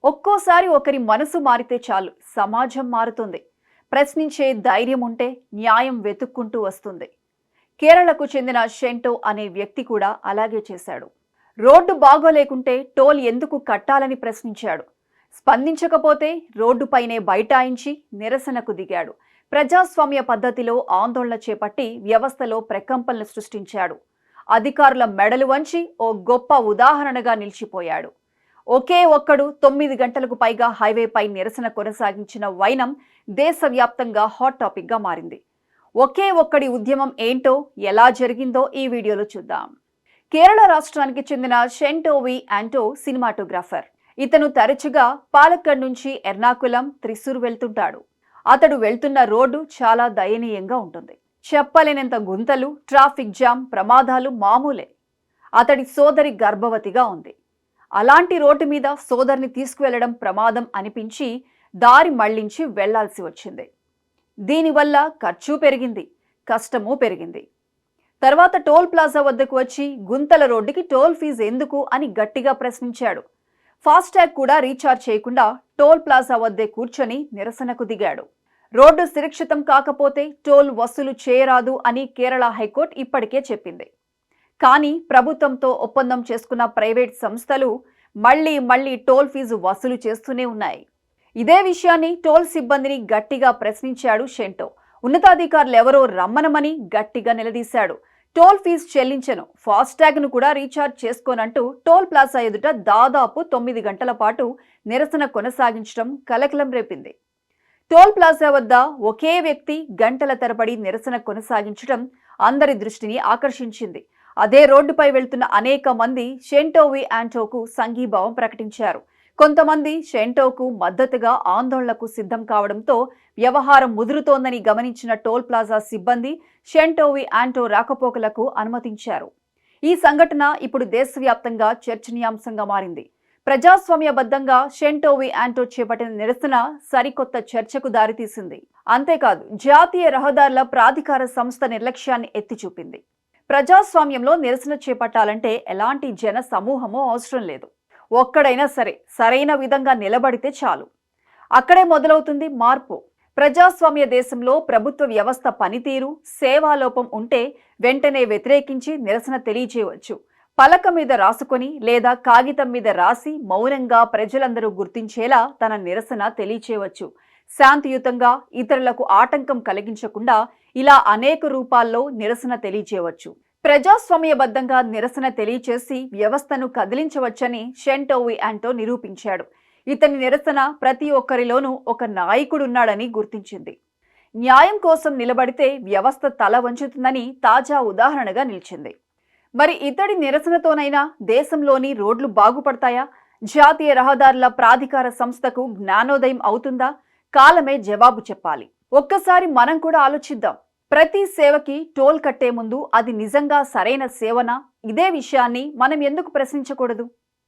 ఒక్కోసారి ఒకరి మనసు మారితే చాలు సమాజం మారుతుంది. ప్రశ్నించే ధైర్యం ఉంటే న్యాయం వెతుక్కుంటూ వస్తుంది. కేరళకు చెందిన షెంటో అనే వ్యక్తి కూడా అలాగే చేశాడు. రోడ్డు బాగోలేకుంటే టోల్ ఎందుకు కట్టాలని ప్రశ్నించాడు. స్పందించకపోతే రోడ్డుపైనే బైఠాయించి నిరసనకు దిగాడు. ప్రజాస్వామ్య పద్ధతిలో ఆందోళన చేపట్టి వ్యవస్థలో ప్రకంపనలు సృష్టించాడు. అధికారుల మెడలు వంచి ఓ గొప్ప ఉదాహరణగా నిలిచిపోయాడు. ఒకే ఒక్కడు 9 గంటలకు పైగా హైవేపై నిరసన కొనసాగించిన వైనం దేశవ్యాప్తంగా హాట్ టాపిక్గా మారింది. ఒకే ఒక్కడి ఉద్యమం ఏంటో, ఎలా జరిగిందో ఈ వీడియోలో చూద్దాం. కేరళ రాష్ట్రానికి చెందిన షెంటో వి ఆంటో సినిమాటోగ్రాఫర్. ఇతను తరచుగా పాలక్కడ్ నుంచి ఎర్నాకులం, త్రిశూర్ వెళ్తుంటాడు. అతడు వెళ్తున్న రోడ్డు చాలా దయనీయంగా ఉంటుంది. చెప్పలేనంత గుంతలు, ట్రాఫిక్ జామ్, ప్రమాదాలు మామూలే. అతడి సోదరి గర్భవతిగా ఉంది. అలాంటి రోడ్డు మీద సోదరిని తీసుకువెళ్లడం ప్రమాదం అనిపించి దారి మళ్లించి వెళ్లాల్సి వచ్చింది. దీనివల్ల ఖర్చు పెరిగింది, కష్టమూ పెరిగింది. తర్వాత టోల్ ప్లాజా వద్దకు వచ్చి గుంతల రోడ్డుకి టోల్ ఫీజు ఎందుకు అని గట్టిగా ప్రశ్నించాడు. ఫాస్టాగ్ కూడా రీఛార్జ్ చేయకుండా టోల్ ప్లాజా వద్దే కూర్చొని నిరసనకు దిగాడు. రోడ్డు సురక్షితం కాకపోతే టోల్ వసూలు చేయరాదు అని కేరళ హైకోర్టు ఇప్పటికే చెప్పింది. కానీ ప్రభుత్వంతో ఒప్పందం చేసుకున్న ప్రైవేట్ సంస్థలు మళ్లీ టోల్ ఫీజు వసూలు చేస్తూనే ఉన్నాయి. ఇదే విషయాన్ని టోల్ సిబ్బందిని గట్టిగా ప్రశ్నించాడు షెంటో. ఉన్నతాధికారులు ఎవరో రమ్మనమని గట్టిగా నిలదీశాడు. టోల్ ఫీజు చెల్లించను, ఫాస్టాగ్ను కూడా రీఛార్జ్ చేసుకోనంటూ టోల్ ప్లాజా ఎదుట దాదాపు 9 గంటల పాటు నిరసన కొనసాగించడం కలకలం రేపింది. టోల్ ప్లాజా వద్ద ఒకే వ్యక్తి గంటల తరబడి నిరసన కొనసాగించడం అందరి దృష్టిని ఆకర్షించింది. అదే రోడ్డుపై వెళ్తున్న అనేక మంది షెంటో వి ఆంటోకు సంఘీభావం ప్రకటించారు. కొంతమంది షెంటోకు మద్దతుగా ఆందోళనకు సిద్ధం కావడంతో వ్యవహారం ముదురుతోందని గమనించిన టోల్ ప్లాజా సిబ్బంది షెంటో వి ఆంటో రాకపోకలకు అనుమతించారు. ఈ సంఘటన ఇప్పుడు దేశవ్యాప్తంగా చర్చనీయాంశంగా మారింది. ప్రజాస్వామ్యబద్ధంగా షెంటో వి ఆంటో చేపట్టిన నిరసన సరికొత్త చర్చకు దారితీసింది. అంతేకాదు, జాతీయ రహదారుల ప్రాధికార సంస్థ నిర్లక్ష్యాన్ని ఎత్తిచూపింది. ప్రజాస్వామ్యంలో నిరసన చేపట్టాలంటే ఎలాంటి జన సమూహమో అవసరం లేదు. ఒక్కడైనా సరే సరైన విధంగా నిలబడితే చాలు. అక్కడే మొదలవుతుంది మార్పు. ప్రజాస్వామ్య దేశంలో ప్రభుత్వ వ్యవస్థ పనితీరు, సేవాలోపం ఉంటే వెంటనే వ్యతిరేకించి నిరసన తెలియజేయవచ్చు. పలక మీద రాసుకొని లేదా కాగితం మీద రాసి మౌనంగా ప్రజలందరూ గుర్తించేలా తన నిరసన తెలియచేయవచ్చు. శాంతియుతంగా, ఇతరులకు ఆటంకం కలిగించకుండా ఇలా అనేక రూపాల్లో నిరసన తెలియచేయవచ్చు. ప్రజాస్వామ్యబద్ధంగా నిరసన తెలియచేసి వ్యవస్థను కదిలించవచ్చని షెంటో వి ఆంటో నిరూపించాడు. ఇతని నిరసన ప్రతి ఒక్కరిలోనూ ఒక నాయకుడున్నాడని గుర్తించింది. న్యాయం కోసం నిలబడితే వ్యవస్థ తల వంచుతుందని తాజా ఉదాహరణగా నిలిచింది. మరి ఇతడి నిరసనతోనైనా దేశంలోని రోడ్లు బాగుపడతాయా? జాతీయ రహదారుల ప్రాధికార సంస్థకు జ్ఞానోదయం అవుతుందా? కాలమే జవాబు చెప్పాలి. ఒక్కసారి మనం కూడా ఆలోచిద్దాం. ప్రతి సేవకి టోల్ కట్టే ముందు అది నిజంగా సరైన సేవనా? ఇదే విషయాన్ని మనం ఎందుకు ప్రశ్నించకూడదు?